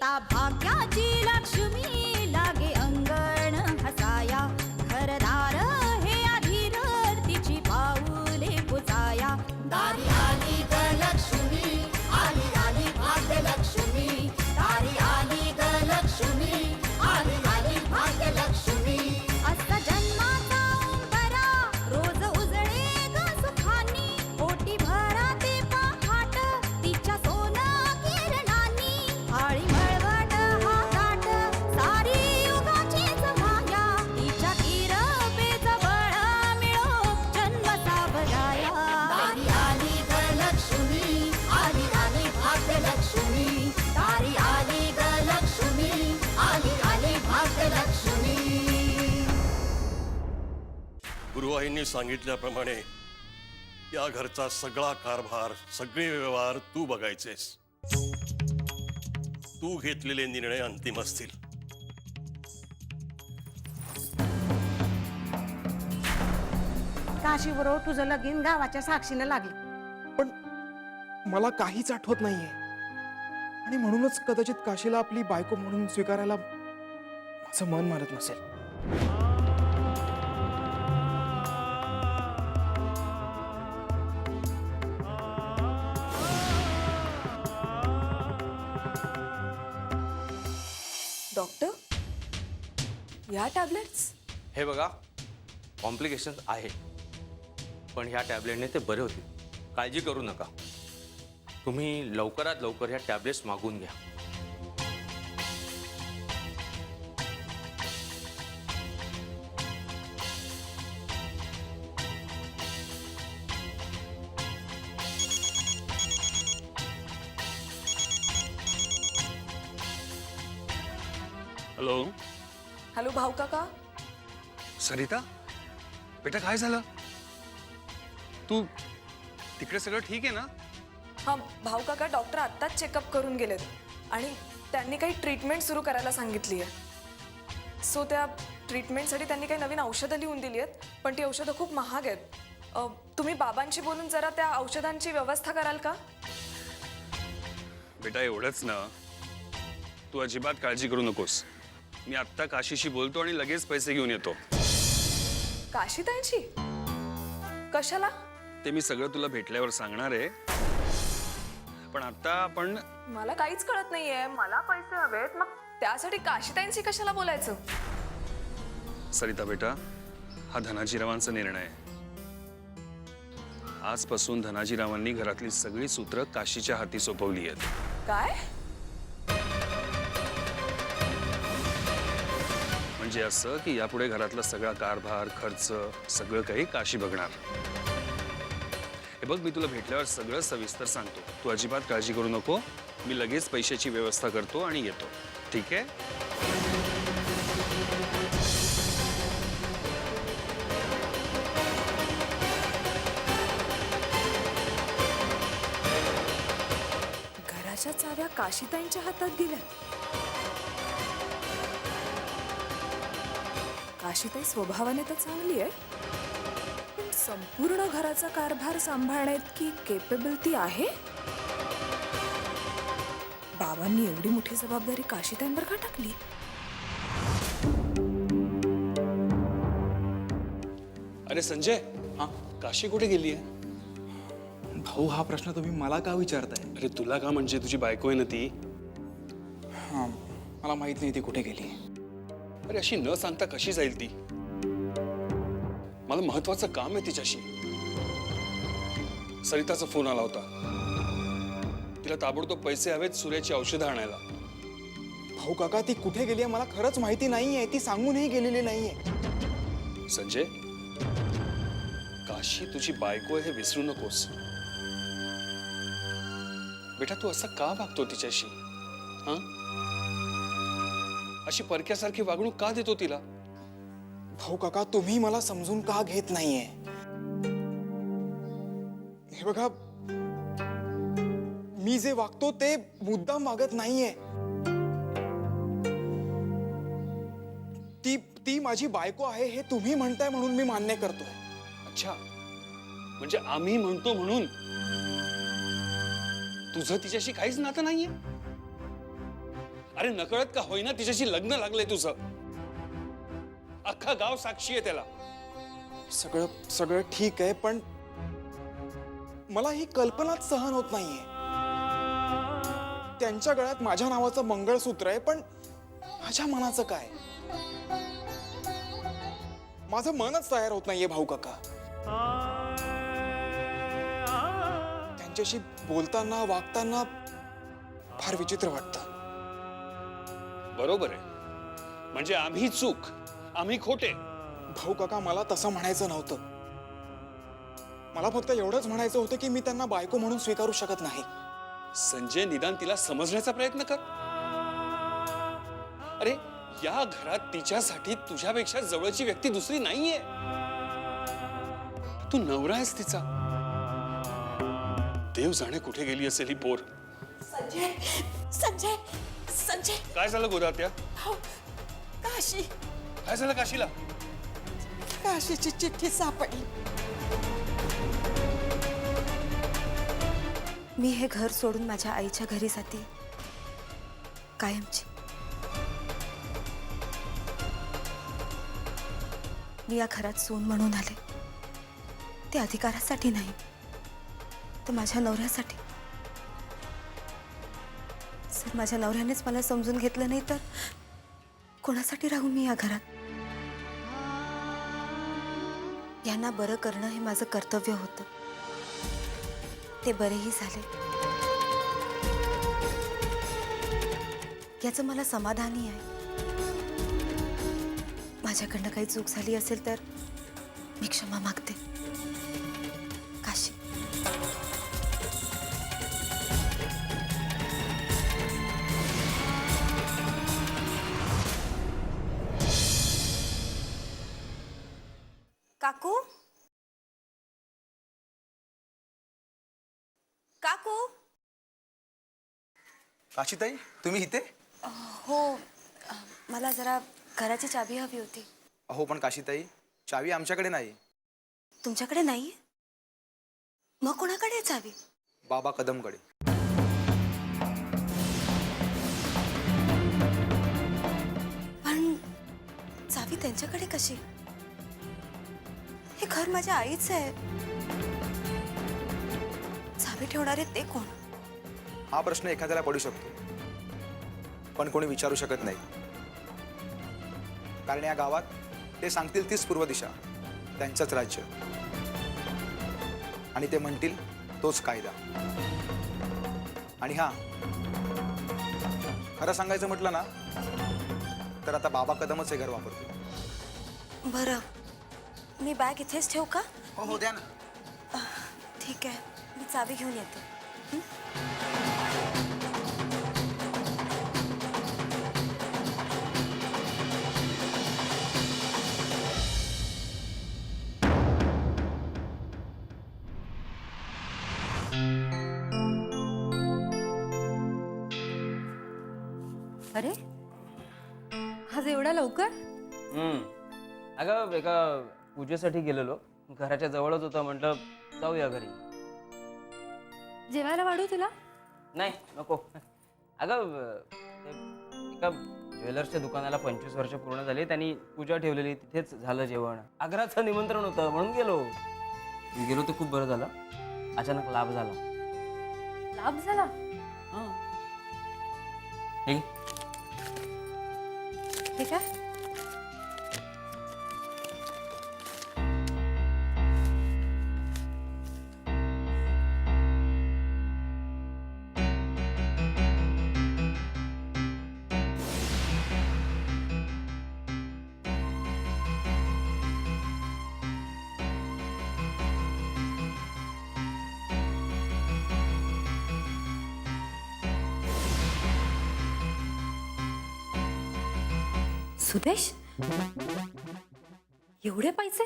ता भाग्याची लक्ष्मी लागे अंगण हसाया घरदार हे अधीर तिची पाऊले पुजाया दारी आली ग लक्ष्मी आली आली भाग्यलक्ष्मी दारी आली ग लक्ष्मी आली आली भाग्यलक्ष्मी असा जन्माचा उंबरा रोज उजळे ग सुखानी पोटी भरा ते पहाट तिच्या सोना किरणांनी आळी मळवट हा गाठ सारी युगाचीच माया तिच्या किरपेच बळ मिळो जन्म सावराया दारी आली ग लक्ष्मी आली आली भाग्यलक्ष्मी दारी आली ग लक्ष्मी आली आली भाग्यलक्ष्मी. गुरुवाईंनी सांगितल्याप्रमाणे या घरचा सगळा कारभार सगळे व्यवहार तू बघायचेस. तू घेतलेले निर्णय अंतिम असतील. काशीबरोबर तुझं लगीन गावाच्या साक्षीने लागलं. पण मला काहीच आठवत नाहीये आणि म्हणूनच कदाचित काशीला आपली बायको म्हणून स्वीकारायला माझं मन मानत नसेल. डॉक्टर या टॅबलेट्स हे बघा, कॉम्प्लिकेशन्स आहे, पण ह्या टॅबलेटने ते बरे होतील. काळजी करू नका. तुम्ही लवकरात लवकर ह्या टॅबलेट्स मागवून घ्या. हॅलो हॅलो भाऊ काका. सरिता बेटा काय झालं? तू तिकडे सगळं ठीक आहे ना? हा भाऊ काका, डॉक्टर आत्ताच चेकअप करून गेलेत आणि त्यांनी काही ट्रीटमेंट सुरू करायला सांगितली आहे. सो त्या ट्रीटमेंटसाठी त्यांनी काही नवीन औषधं लिहून दिली आहेत, पण ती औषधं खूप महाग आहेत. तुम्ही बाबांशी बोलून जरा त्या औषधांची व्यवस्था कराल का? बेटा एवढंच ना, तू अजिबात काळजी करू नकोस. मी आत्ता काशीशी बोलतो आणि लगेच पैसे घेऊन येतो. काशीताईंशी? कशाला? ते मी सगळं तुला भेटल्यावर सांगणार आहे, पण आता आपण मला काहीच कळत नाहीये. मला पैसे हवेत, मग त्यासाठी काशीताईंशी कशाला बोलायचं? सरिता बेटा, हा धनाजीरावांचा निर्णय आहे. आजपासून धनाजीरावांनी घरातली सगळी सूत्र काशीच्या हाती सोपवली आहेत. काय? म्हणजे असं की यापुढे घरातला सगळा कारभार खर्च सगळं काही काशी बघणार. हे बघ, मी तुला भेटल्यावर सगळं सविस्तर सांगतो. तू अजिबात काळजी करू नको. मी लगेच पैशाची व्यवस्था करतो आणि येतो. ठीक आहे? घराच्या चाव्या काशीताईंच्या हातात गेल्या. काशीताई स्वभावाने तर चांगली आहे, पण संपूर्ण घराचा कारभार सांभाळण्याइतकी केपेबिलिटी आहे? बाबांनी एवढी मोठी जबाबदारी काशीताईंवर का टाकली? अरे संजय, हा काशी कुठे गेली आहे? भाऊ, हा प्रश्न तुम्ही मला का विचारताय? अरे तुला का, म्हणजे तुझी बायको आहे ना ती. हा, मला माहित नाही ती कुठे गेली. अरे अशी न सांगता कशी जाईल ती? मला महत्वाचं काम आहे तिच्याशी. सरिताचा फोन आला होता. तिला ताबडतोब पैसे हवेत सूर्याची औषधं आणायला. भाऊ काका, ती कुठे गेली आहे मला खरंच माहिती नाहीये. ती सांगूनही गेलेली नाहीये. संजय, काशी तुझी बायको आहे हे विसरू नकोस. बेटा, तू असा का वागतो तिच्याशी? हा, अशी परक्यासारखी वागणूक का देतो तिला? भाऊ काका, तुम्ही मला समजून का घेत नाहीये? हे बघा, मी जे वागतो ते मुद्दाम वागत नाहीये. ती माझी बायको आहे हे तुम्ही म्हणताय म्हणून मी मान्य करतोय. अच्छा, म्हणजे आम्ही म्हणतो म्हणून तुझं तिच्याशी काहीच नातं नाहीये? अरे नकळत का होईना तिच्याशी लग्न लागलंय तुझं. अख्खा गाव साक्षी आहे त्याला. सगळं सगळं ठीक आहे, पण मला ही कल्पनाच सहन होत नाहीये. त्यांच्या गळ्यात माझ्या नावाचं मंगळसूत्र आहे, पण माझ्या मनाचं काय? माझं मनच तयार होत नाहीये भाऊ काका. त्यांच्याशी बोलताना वागताना फार विचित्र वाटतं. बरोबर आहे. म्हणजे आम्ही चूक, आम्ही खोटे. भाऊ काका, मला तसं म्हणायचं नव्हतं. मला फक्त एवढंच म्हणायचं होतं की मी त्यांना बायको म्हणून स्वीकारू शकत नाही. संजय, निदान तिला समजण्याचा प्रयत्न कर. अरे या घरात तिच्यासाठी तुझ्यापेक्षा जवळची व्यक्ती दुसरी नाहीये. तू नवरा आहेस तिचा. देव जाणे कुठे गेली असेल ही पोर. संजय संजय संजय काय झालं गोदात्या? काशी काय झालं काशीला? काशीची चिठ्ठी सापडली. मी हे घर सोडून माझ्या आईच्या घरी जाते, कायमची. मी या घरात सून म्हणून आले, ते अधिकारासाठी नाही, तर माझ्या नवऱ्यासाठी. जर माझ्या नवऱ्यानेच मला समजून घेतलं नाही तर कोणासाठी राहू मी या घरात? यांना बरं करणं हे माझं कर्तव्य होतं. ते बरेही झाले, याचं मला समाधानी आहे. माझ्याकडनं काही चूक झाली असेल तर मी क्षमा मागते. काशी. काकू, काकू. काशीताई, तुम्ही इथे? हो, मला जरा घराची चाबी हवी होती. अहो पण काशीताई, चावी आमच्याकडे नाही. तुमच्याकडे नाही? मग कोणाकडे आहे चावी? बाबा कदमकडे. पण चावी त्यांच्याकडे कशी? हे घर माझ्या आईचं आहे. चावी ठेवणारे ते कोण? हा प्रश्न एखाद्याला पडू शकतो, पण कोणी विचारू शकत नाही. कारण या गावात ते सांगतील तीच पूर्व दिशा, त्यांचंच राज्य, आणि ते म्हणतील तोच कायदा. आणि हा, खरं सांगायचं म्हटलं ना तर आता बाबा कदमच हे घर वापरतो. बरं, मी बॅग इथेच ठेवू का? हो हो, द्या ना. ठीक आहे, मी चावी घेऊन येते. अरे, आज एवढा लवकर? अगं एका पूजेसाठी गेलेलो, घराच्या जवळच होतं, म्हटलं जाऊया घरी. जेवायला वाढू तुला? नाही नको. अगं ते एका ज्वेलर्सच्या दुकानाला 25 वर्ष पूर्ण झाली, त्यांनी पूजा ठेवलेली, तिथेच झालं जेवण. आग्राचं निमंत्रण होतं म्हणून गेलो. ते खूप बरं झालं. अचानक लाभ झाला. लाभ झाला? हे घे. ठीक आहे. सुदेश, एवढे पैसे?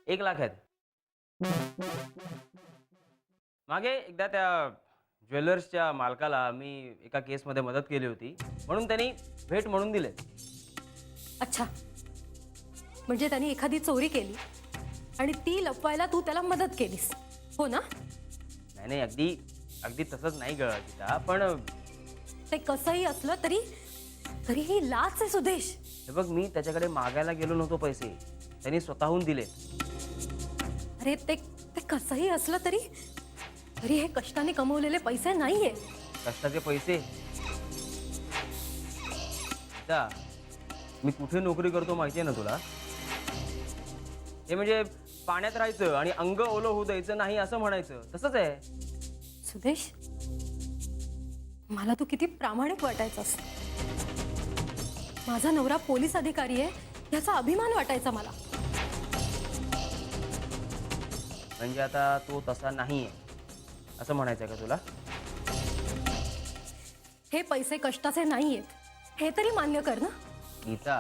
1 लाख आहेत. मागे एकदा त्या ज्वेलर्सच्या मालकाला मी एका केसमध्ये मदत केली होती, म्हणून त्यांनी भेट म्हणून दिले. अच्छा, म्हणजे त्यांनी एखादी चोरी केली आणि ती लपवायला तू त्याला मदत केलीस, हो ना? नाही, अगदी तसंच नाही गं गीता, पण ते कसंही असलं तरी तरी ही लाच आहे सुदेश. हे बघ, मी त्याच्याकडे मागायला गेलो नव्हतो पैसे, त्यांनी स्वतःहून दिले. अरे ते ते कसंही असलं तरी तरी हे कष्टाने कमवलेले पैसे नाहीये. कष्टाचे पैसे? गीता, मी कुठे नोकरी करतो माहिती आहे ना तुला? हे म्हणजे पाण्यात राहायचं आणि अंग ओलं होऊ द्यायचं नाही असं म्हणायचं, तसंच आहे. सुदेश, मला तू किती प्रामाणिक वाटायचास. माझा नवरा पोलीस अधिकारी आहे याचा अभिमान वाटायचा मला. म्हणजे आता तो तसा नाहीये असं म्हणायचं का तुला? हे पैसे कष्टाचे नाहीयेत हे तरी मान्य कर ना. गीता,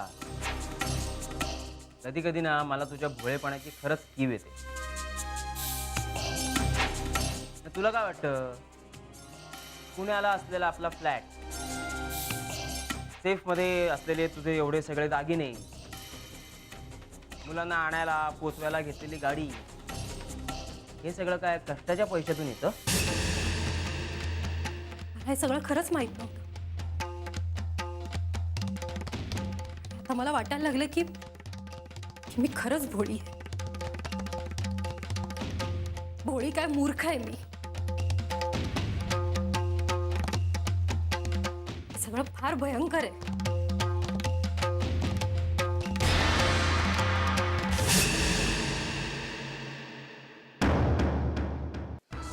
कधी कधी ना मला तुझ्या भोळेपणाची खरंच कीव येते. तुला काय वाटतं, पुण्याला असलेला आपला फ्लॅट, सेफ मध्ये असलेले तुझे एवढे सगळे दागिने, मुलांना आणायला पोचवायला घेतलेली गाडी, हे सगळं काय कष्टाच्या पैशातून येतं? मला हे सगळं खरंच माहित नव्हतं. आता मला वाटायला लागलं की मी खरंच भोळी आहे. भोळी काय, मूर्ख आहे मी. हे सगळं फार भयंकर आहे.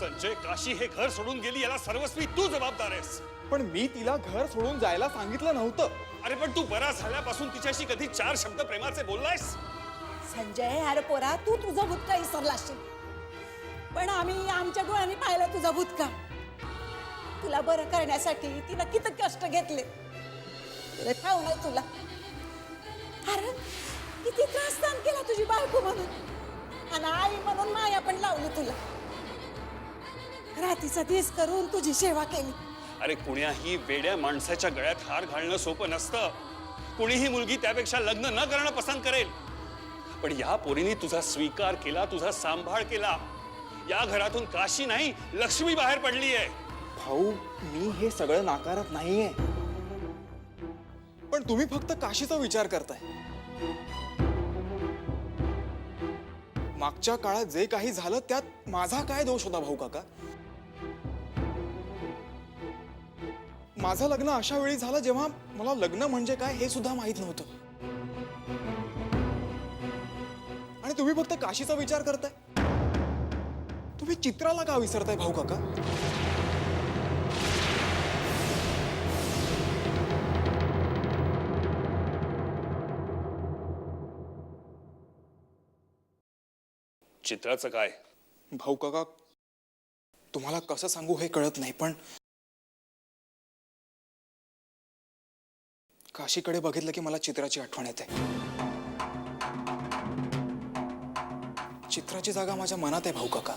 संजय, काशी हे घर सोडून गेली याला सर्वस्वी तू जबाबदार आहेस. पण मी तिला घर सोडून जायला सांगितलं नव्हतं. अरे पण तू बरा झाल्यापासून तिच्याशी कधी 4 शब्द प्रेमाचे बोललायस? संजय, अरे पोरा, तू तुझा भूतकाळ विसरला असशील, पण आम्ही आमच्या डोळ्यांनी पाहिलं तुझा भूतकाळ. तुला बरं करण्यासाठी तिनं किती कष्ट घेतले, तुला ठाऊ नाही तुला. अरे किती त्रासदान केला तुझी बायको म्हणून, आणि आई म्हणून माया पण लावली तुला. रात्रीचा दिस करून तुझी सेवा केली. अरे कुण्याही वेड्या माणसाच्या गळ्यात हार घालणं सोपं नसतं. कुणीही मुलगी त्यापेक्षा लग्न न करणं पसंत करेल. पण या पोरीने तुझा स्वीकार केला, तुझा सांभाळ केला. या घरातून काशी नाही, लक्ष्मी बाहेर पडली आहे. भाऊ, मी हे सगळं नाकारत नाहीये, पण तुम्ही फक्त काशीचा विचार करताय. मागच्या काळात जे काही झालं त्यात माझा काय दोष होता भाऊ काका? माझं लग्न अशा वेळी झालं जेव्हा मला लग्न म्हणजे काय हे सुद्धा माहित नव्हतं. आणि तुम्ही फक्त काशीचा विचार करताय. तुम्ही चित्राला का विसरताय भाऊ काका? चित्राचं काय? भाऊ काका, तुम्हाला कसं सांगू हे कळत नाही, पण काशीकडे बघितलं की मला चित्राची आठवण येते. चित्राची जागा माझ्या मनात आहे भाऊ काका,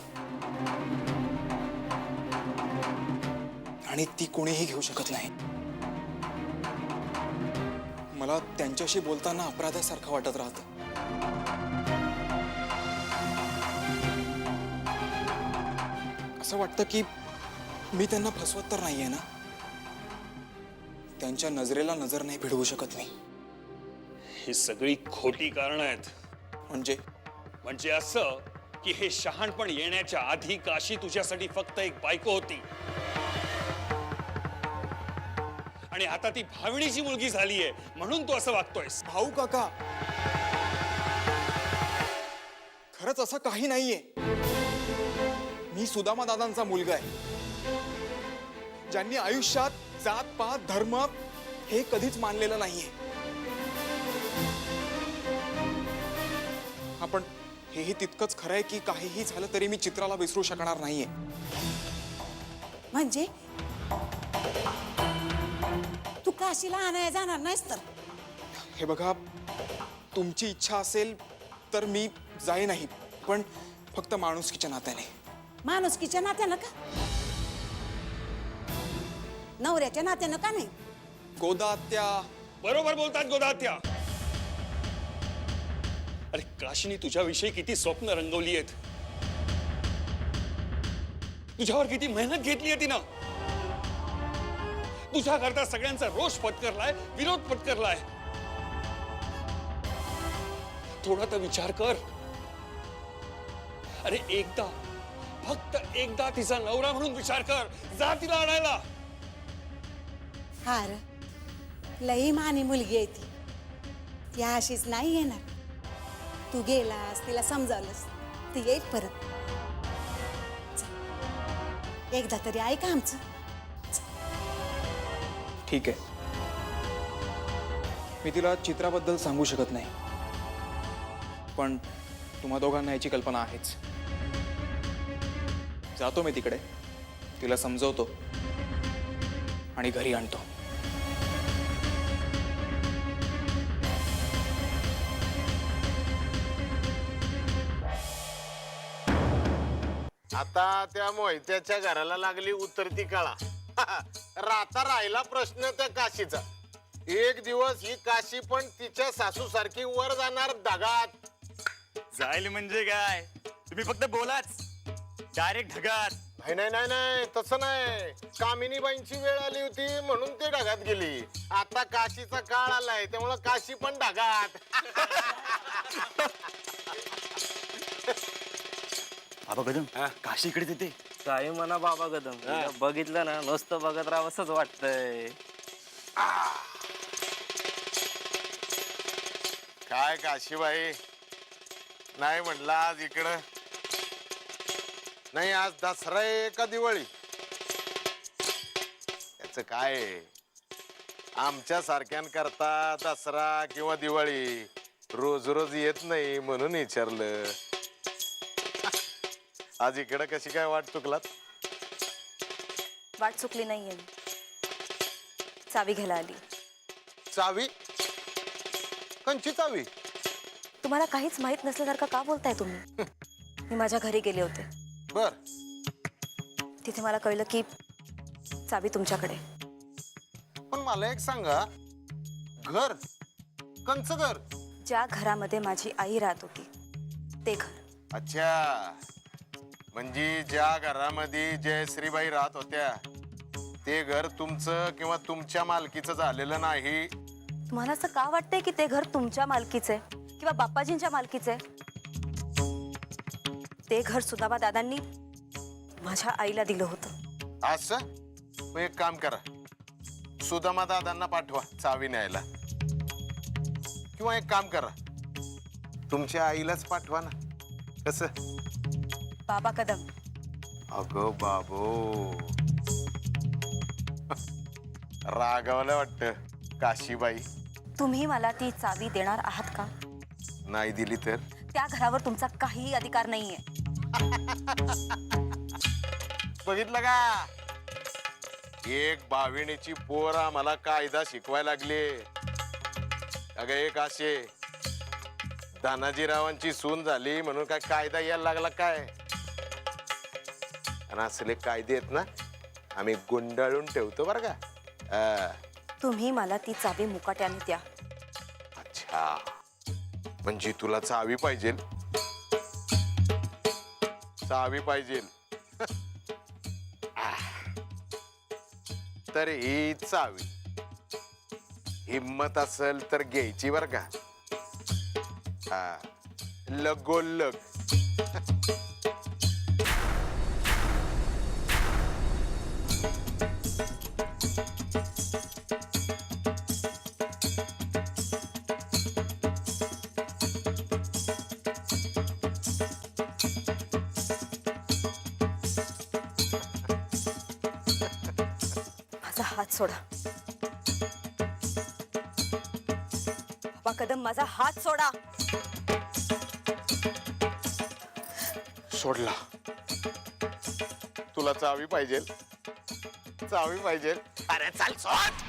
आणि ती कोणीही घेऊ शकत नाही. मला त्यांच्याशी बोलताना अपराधासारखं वाटत राहतं. असं वाटतं की मी त्यांना फसवत तर नाहीये ना. त्यांच्या नजरेला नजर नाही भिडवू शकत मी. ही सगळी खोटी कारण आहेत. म्हणजे असं की हे शहाणपण येण्याच्या आधी काशी तुझ्यासाठी फक्त एक बायको होती, आणि आता ती भावणीची मुलगी झालीये म्हणून तू असं वागतोयस. भाऊ काका, खरंच असं काही नाहीये. मी सुदामा दादांचा मुलगा आहे, ज्यांनी आयुष्यात जात पात धर्म हे कधीच मानलेलं नाहीये. आपण हेही तितकंच खरंय की काहीही झालं तरी मी चित्राला विसरू शकणार नाहीये. म्हणजे तू काशीला आणायला जाणार नाहीस तर? हे बघा, तुमची इच्छा असेल तर मी जाईनही, पण फक्त माणुसकीच्या नात्याने. माणुसकीच्या नात्यानं का? नवऱ्याच्या नात्यानं का नाही? गोदात्या, बरोबर बोलतात गोदात्या. अरे काशीने तुझ्याविषयी किती स्वप्न रंगवली आहेत, तुझ्यावर किती मेहनत घेतली आहे तिनं. तुझ्या करता सगळ्यांचा रोष पत्करलाय, विरोध पत्करलाय. थोडा तर विचार कर. अरे एकदा, फक्त एकदा तिचा नवरा म्हणून विचार कर. जा तिला आणायला. हार लई मानी मुलगी आहे ती. ती अशीच नाही येणार. तू गेलास तिला समजावलंस ती येईल परत. चल, एकदा तरी ऐका आमचं. ठीक आहे, मी तिला चित्राबद्दल सांगू शकत नाही, पण तुम्हा दोघांना याची कल्पना आहेच. जातो मी तिकडे, तिला समजवतो आणि घरी आणतो. आता त्या मोहित्याच्या घराला लागली उतरती काळा. आता राहिला प्रश्न त्या काशीचा. एक दिवस ही काशी पण तिच्या सासू सारखी वर जाणार ढगात. जाईल म्हणजे काय, तुम्ही फक्त बोलाच, डायरेक्ट ढगात. नाही नाही नाही नाही, तसं नाही. कामिनीबाईंची वेळ आली होती म्हणून ते ढगात गेली. आता काशीचा काळ आलाय त्यामुळे काशी पण ढगात. बाबा कदम, काशी इकडे येते. काही म्हणा बाबा कदम, तिला बघितलं ना नुसतं बघत राहावंसंच वाटतंय. काय काशीबाई, नाही म्हटलं आज इकडं. नाही आज दसरा आहे का दिवाळी? याच काय आहे? आमच्या सारख्यांकरता दसरा किंवा दिवाळी रोज रोज येत नाही म्हणून विचारलं. आज इकडं कशी काय वाट चुकलात? वाट चुकली नाहीये, चावी घ्यायला आली. चावी? कंची चावी? तुम्हाला काहीच माहित नसल्यासारखं का बोलताय तुम्ही? मी माझ्या घरी गेले होते. बर. तिथे मला कळलं की चावी तुमच्याकडे. पण मला एक सांगा, घर कंच घर? ज्या घरामध्ये माझी आई राहत होती ते घर. अच्छा, म्हणजे ज्या घरामध्ये जयश्रीबाई राहत होत्या ते घर तुमचं किंवा तुमच्या मालकीचं झालेलं नाही. तुम्हाला असं का वाटतंय की ते घर तुमच्या मालकीचं आहे किंवा बाप्पाजींच्या मालकीचं आहे? ते घर सुदामा दादांनी माझ्या आईला दिलं होतं. असं? मग एक काम करा, सुदामा दादांना पाठवा चावी न्यायला. किंवा एक काम करा, तुमच्या आईलाच पाठवा ना. कसं? बाबा कदम. अगो बाबो, रागावलं वाटतं काशीबाई. तुम्ही मला ती चावी देणार आहात का? नाही दिली तर? त्या घरावर तुमचा काहीही अधिकार नाहीये. बघितलं का, एक भाविणीची पोर आम्हाला कायदा शिकवायला लागली. अगं एक असे तानाजीरावांची सून झाली म्हणून काय कायदा यायला लागला काय? आणि असले कायदे आहेत ना आम्ही गुंडाळून ठेवतो बरं का. तुम्ही मला ती चावी मुकाट्याने द्या. अच्छा, म्हणजे तुला चावी पाहिजे? चावी पाहिजे तर ही चावी हिम्मत असेल तर घ्यायची बर का. हा, लगोलग. माझा हात सोडा. बाबा कदम, माझा हात सोडा. सोडला. तुला चावी पाहिजे? चावी पाहिजे? अरे चाल सोड.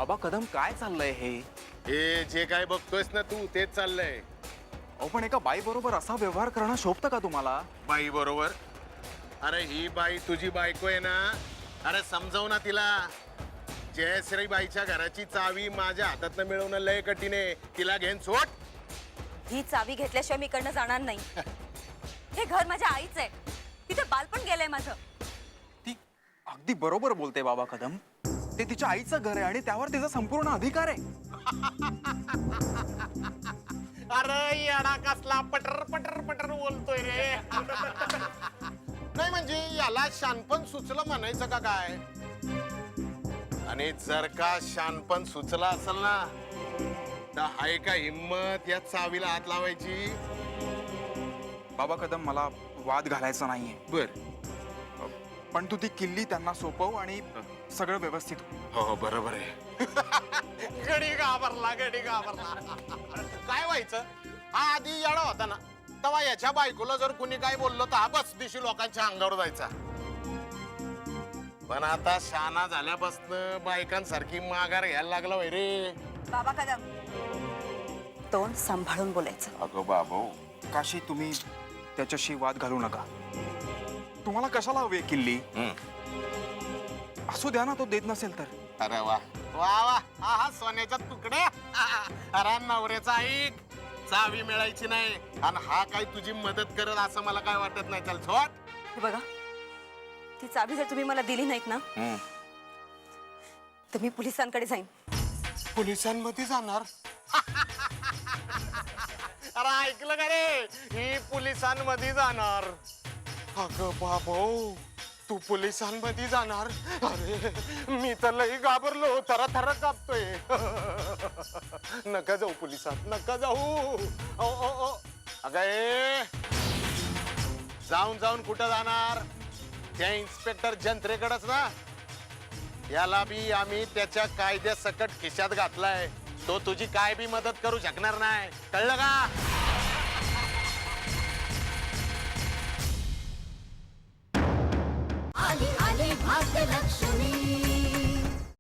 बाबा कदम काय चाललंय हे? हे जे काय बघतोयस ना तू तेच चाललंय. अहो पण एका बाई बरोबर असा व्यवहार करणं शोभतं का तुम्हाला? बाई बरोबर? अरे ही बाई तुझी बायको आहे ना. अरे समजव ना तिला. जयश्री बाईच्या घराची चावी माझ्या हातातनं मिळवणं लय कठीण आहे. तिला घेऊन सोड. ही चावी घेतल्याशिवाय मी इकडनं जाणार नाही. हे घर माझ्या आईचं आहे. तिथे बालपण गेलंय माझं. ती अगदी बरोबर बोलते बाबा कदम. ते तिच्या आईचं घर आहे आणि त्यावर तिचा संपूर्ण अधिकार आहे. अरे येडा कसला पटर पटर पटर बोलतोय रे. नाही म्हणजे याला शानपण सुचलं म्हणायचं का काय? आणि जर का शानपण सुचलं असेल ना तर आहे का हिम्मत या चावीला हात लावायची? बाबा कदम मला वाद घालायचा नाहीये. बर पण तू ती किल्ली त्यांना सोपव आणि सगळं व्यवस्थित हो. हो बरोबर आहे. गडी घाबरला गडी घाबरला. काय व्हायचं? हा आधी येडा होता ना तेव्हा याच्या बायकोला जर कुणी काय बोललो तर हा बस दिशी लोकांच्या अंगावर जायचा. पण आता शहाणा झाल्यापासून बायकांसारखी माघार घ्यायला लागला वय रे. बाबा कदम, तोंड सांभाळून बोलायचं. अगो बाबो. काशी तुम्ही त्याच्याशी वाद घालू नका. तुम्हाला कशाला हवी आहे किल्ली? असू द्या ना, तो देत नसेल तर. अरे वा वा वा. हा सोन्याच्या तुकड्या. अरे नवऱ्याचा ऐक. चावी मिळायची नाही आणि हा काय तुझी मदत करत असं मला काय वाटत नाही. चल सोड. हे बघा, ती चावी जर तुम्ही मला दिली नाहीत ना तर मी पोलिसांकडे जाईन. पोलिसांमध्ये जाणार? अरे ऐकलं का रे? ही पोलिसांमध्ये जाणार. अगं बाबो, तू पोलिसांमध्ये जाणार? अरे मी तर लई घाबरलो. थरा थरा कापतोय. नका जाऊ पोलिसात, नका जाऊ. ओ ओ ओ. अगं ए, जाऊन जाऊन कुठं जाणार? त्या इन्स्पेक्टर जंत्रेकडेच ना. याला बी आम्ही त्याच्या कायद्या सकट खिशात घातलाय. तो तुझी काय बी मदत करू शकणार नाही. कळलं का? आली आली भाग्यलक्ष्मी.